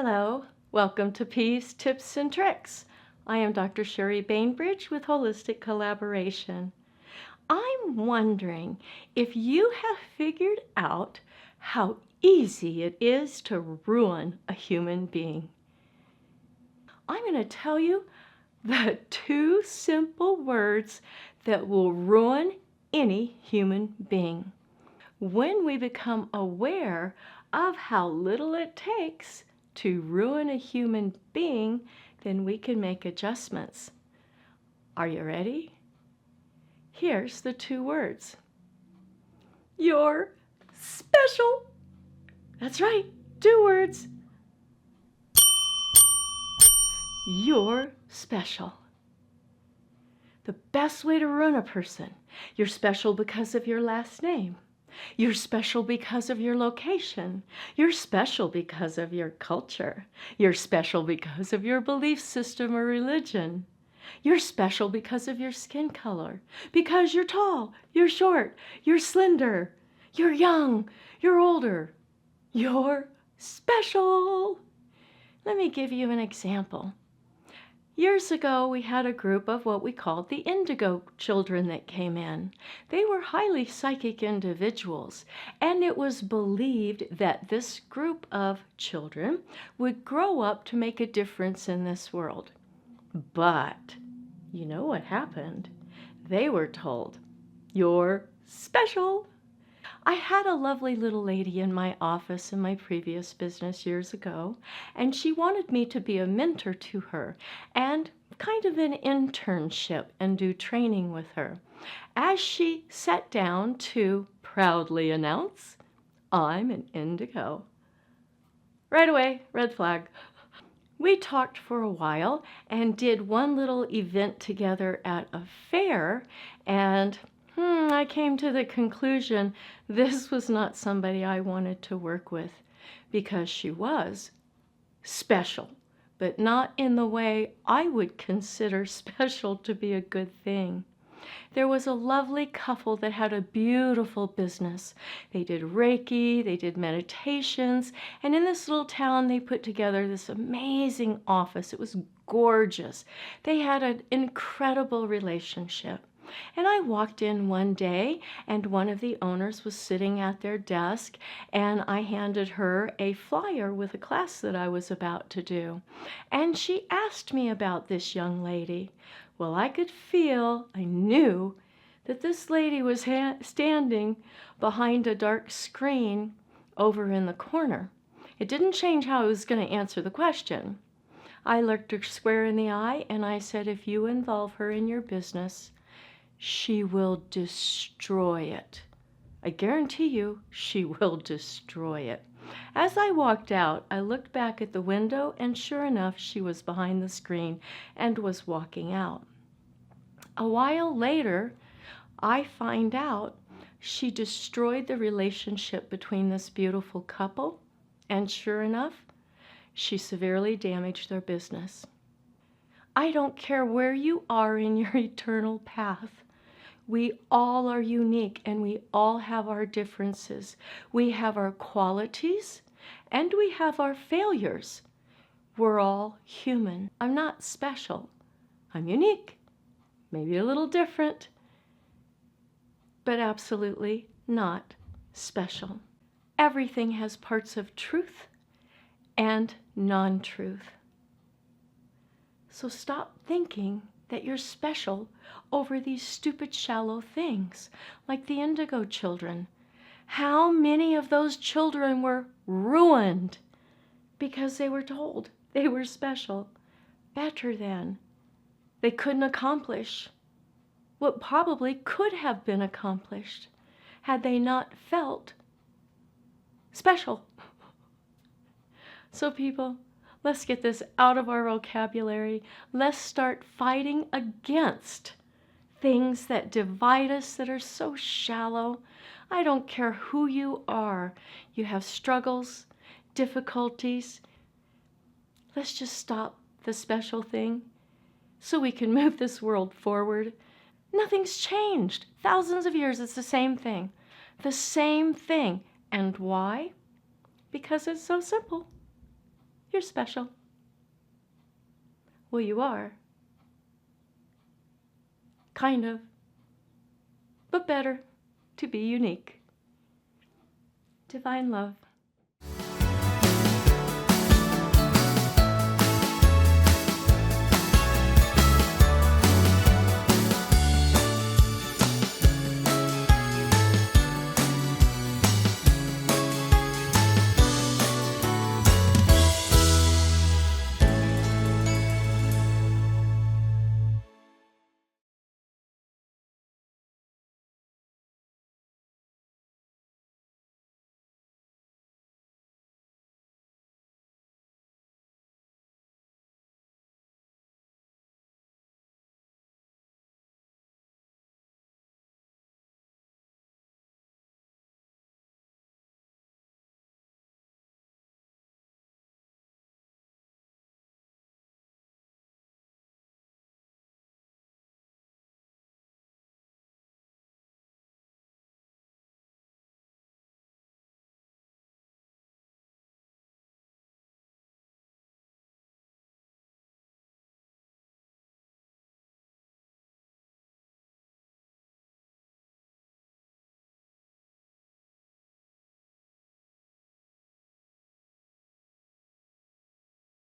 Hello, welcome to Peeves, Tips, and Tricks. I am Dr. Sherry Bainbridge with Holistic Collaboration. I'm wondering if you have figured out how easy it is to ruin a human being. I'm going to tell you the 2 simple words that will ruin any human being. When we become aware of how little it takes to ruin a human being, then we can make adjustments. Are you ready? Here's the 2 words. You're special. That's right, 2 words. You're special. The best way to ruin a person. You're special because of your last name. You're special because of your location. You're special because of your culture. You're special because of your belief system or religion. You're special because of your skin color, because you're tall, you're short, you're slender, you're young, you're older. You're special. Let me give you an example. Years ago, we had a group of what we called the indigo children that came in. They were highly psychic individuals, and it was believed that this group of children would grow up to make a difference in this world. But you know what happened? They were told, "You're special." I had a lovely little lady in my office in my previous business years ago, and she wanted me to be a mentor to her and kind of an internship and do training with her. As she sat down to proudly announce, "I'm an indigo." Right away, red flag. We talked for a while and did one little event together at a fair, and I came to the conclusion this was not somebody I wanted to work with because she was special, but not in the way I would consider special to be a good thing. There was a lovely couple that had a beautiful business. They did Reiki, they did meditations, and in this little town they put together this amazing office. It was gorgeous. They had an incredible relationship. And I walked in one day, and one of the owners was sitting at their desk, and I handed her a flyer with a class that I was about to do. And she asked me about this young lady. Well, I knew that this lady was standing behind a dark screen over in the corner. It didn't change how I was going to answer the question. I looked her square in the eye, and I said, "If you involve her in your business, she will destroy it. I guarantee you, she will destroy it." As I walked out, I looked back at the window, and sure enough, she was behind the screen and was walking out. A while later, I find out she destroyed the relationship between this beautiful couple, and sure enough, she severely damaged their business. I don't care where you are in your eternal path. We all are unique, and we all have our differences. We have our qualities, and we have our failures. We're all human. I'm not special. I'm unique, maybe a little different, but absolutely not special. Everything has parts of truth and non-truth. So stop thinking that you're special over these stupid, shallow things, like the indigo children. How many of those children were ruined because they were told they were special, better than? They couldn't accomplish what probably could have been accomplished had they not felt special. So people, let's get this out of our vocabulary. Let's start fighting against things that divide us, that are so shallow. I don't care who you are. You have struggles, difficulties. Let's just stop the special thing so we can move this world forward. Nothing's changed. Thousands of years, it's the same thing. The same thing. And why? Because it's so simple. You're special. Well, you are. Kind of. But better to be unique. Divine love.